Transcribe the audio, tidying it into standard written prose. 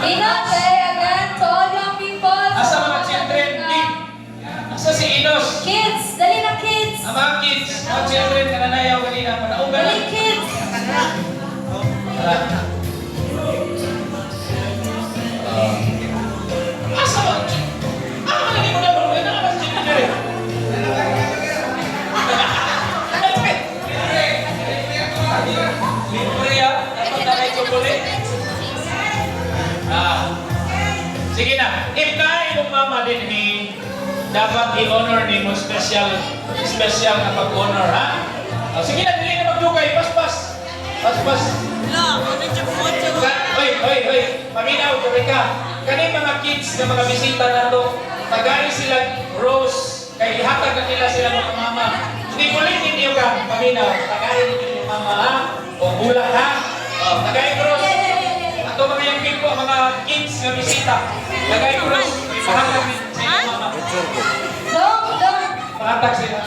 Inot, say again to all young people. Asa mga children? Asa si Inos? Kids, dali na kids. Ang mga kids, mga children, kananayaw kanina, panaugan. Dali kids. Asa mga children? Hindi mo na bro, na mga children. Libre ya, dapat na kayo chocolate. Sige na, if kaya mong mama din ni, dapat i-honor ni mo special na pag-honor, ha? Sige na, dili na magdugay, paspas. Paspas. Hoy, paminaw, tuloy ka. Kani mga kids na mga bisita na to, tagay sila rose, kay ihatag na nila sila mga mama. Hindi ko rin ninyo ka, paminaw, tagay ninyo mama, ha? O bulat, ha? Tagay rose. Ato mga yung people, mga kids na bisita, tagay rose, ipahatag nila sila mama. Dong. Pahatag sila.